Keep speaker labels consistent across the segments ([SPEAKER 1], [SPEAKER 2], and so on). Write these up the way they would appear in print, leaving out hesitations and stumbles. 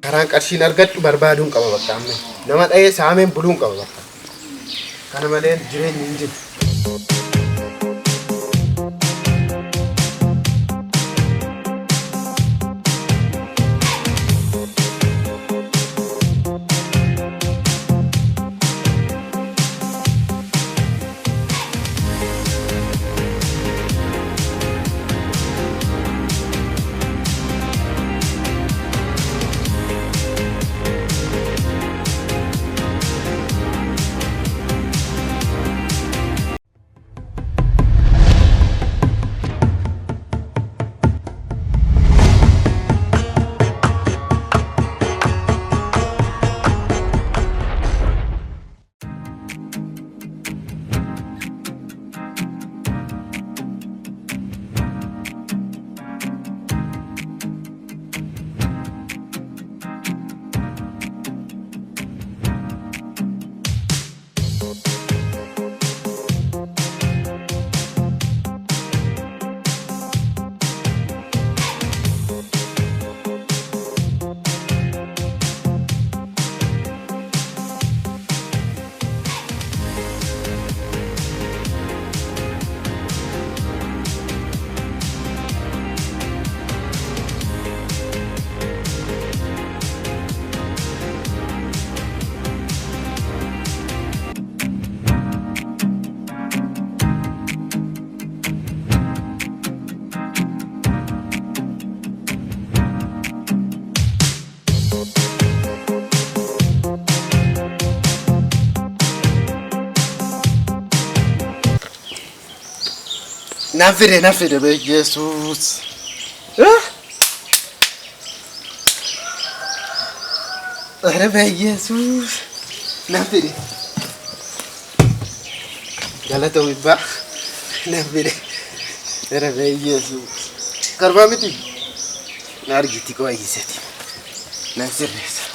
[SPEAKER 1] karaan qarshiin argadhu barbaaduun qaba bakka amma. Nama dha'ee saameen buluun qaba bakka. Kana malee jireenyi hin jiru. Nafide be Jesus. Ora be Jesus. Nafide. Galata wibba. Nafide. Ora be Jesus. Karba miti. Nargiti ko ayiseti. Nasirresa.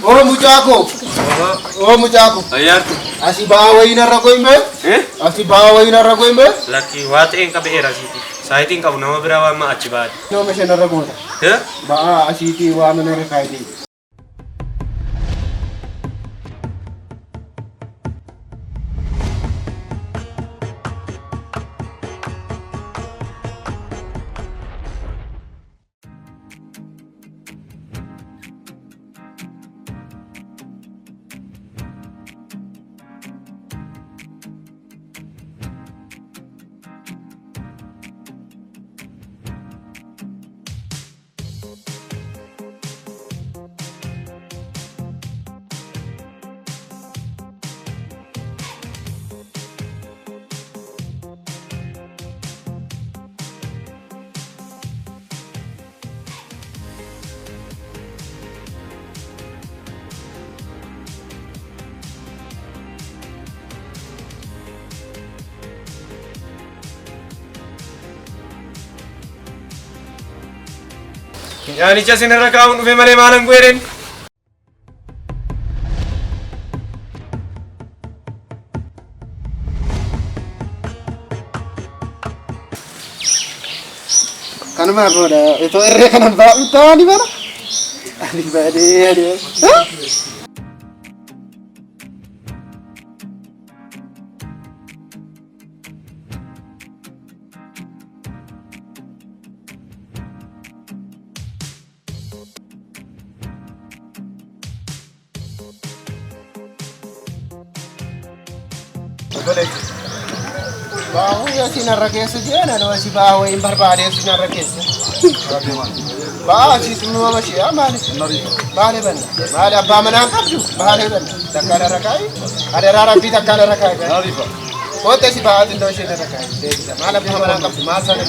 [SPEAKER 1] Oh muchacho. Oh muchacho.
[SPEAKER 2] Ayat.
[SPEAKER 1] Asih bawa ini ragu imbe? Asih bawa ini ragu imbe?
[SPEAKER 2] Laki wat yang kabe era sih. Saya tinggal nama berapa ma acibat.
[SPEAKER 1] No mesin ragu. Ba asih ti wa menore kaiti.
[SPEAKER 2] Nyaanicha sinirra kaa'uun dhufe malee maalan gueeren.
[SPEAKER 1] Kanuma booda itoo irree kanan baa'u ta'anii bara. Ani baadee. Bahu ya sinar rakyat saja, nana masih bahu yang berbahaya sinar rakyat. Bahu sih semua masih aman. Bahaya benar. Bahaya apa mana kapju? Bahaya benar. Takkan rakai, ada rapi takkan rakai. Kota sih bahu itu sinar rakai. Malah apa mana kapju? Masa ni.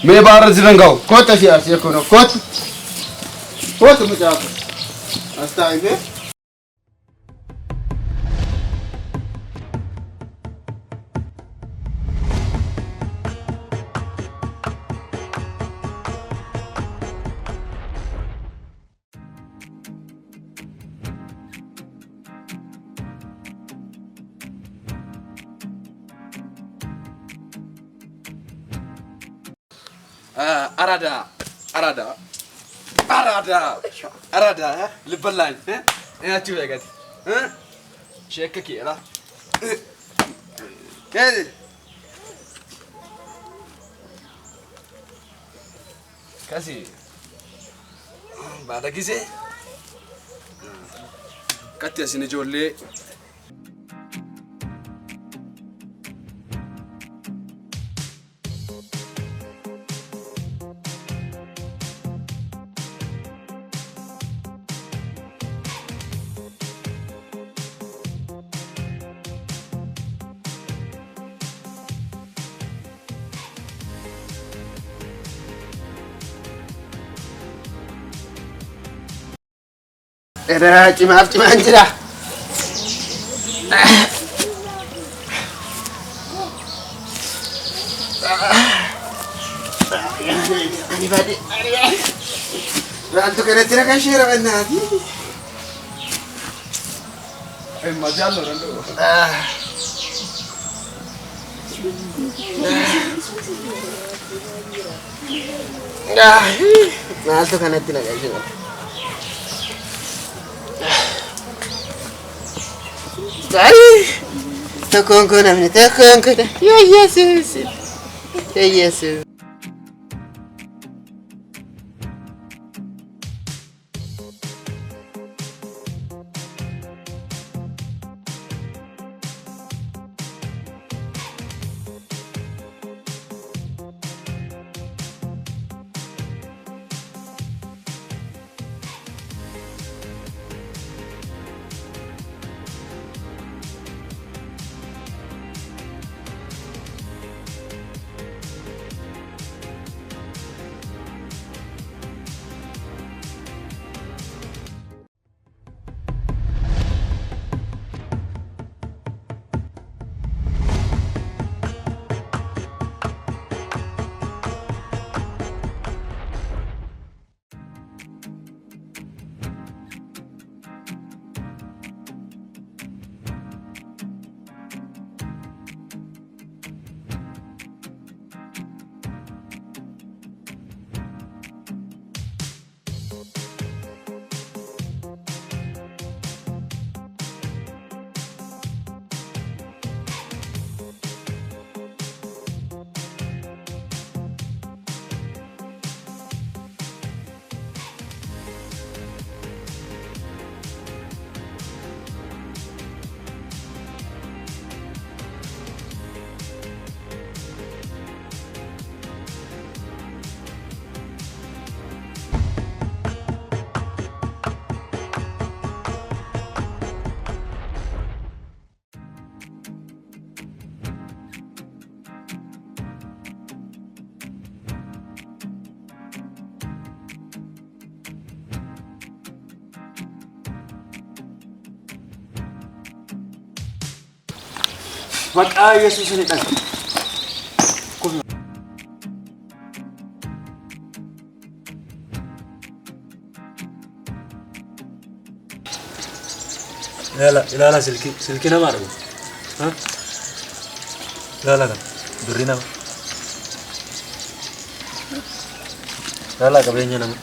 [SPEAKER 3] मैं बाहर से रंगाऊ
[SPEAKER 1] Kota sih asli kono. Kota macam apa? Astaga.
[SPEAKER 3] أرادا لبلان أنا تقول لك شيك كذا كذا كذي بعد كذا كتير سنجولي
[SPEAKER 1] Era cimaaf cimaan jira. Ani badi. Rantu kena tira kan share banati.
[SPEAKER 3] مجال رندو
[SPEAKER 1] Mahal tuh kan nanti naga juga. Takongko namanya takongko dah. Ya Yesus. Ya Yesus.
[SPEAKER 3] Maqaa Yesuusiidhaan.
[SPEAKER 4] ilaala silkii namaa dhabu. Ilaala kan birrii nama. Ilaala qabeenya nama.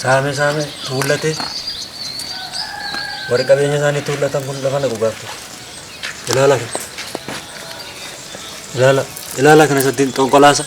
[SPEAKER 4] Saame tuullate. Warri qabeenya isaanii tuullatan kun lafa na gubaaftu. Ilaala kan. Ilaala kana saddeet xonqolaasa.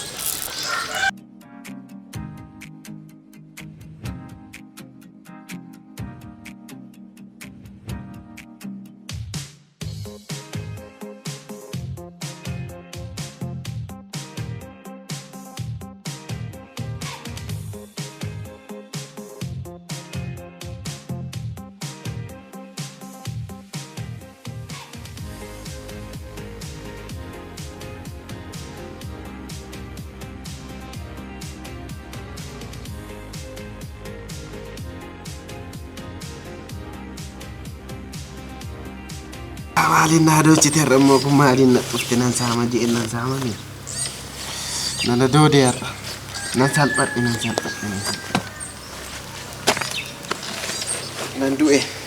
[SPEAKER 1] Maalin na dochi terremo ku malin na putinan sama ji nan sama ni. Nana dode ya. Nan salpat. Nan duwe.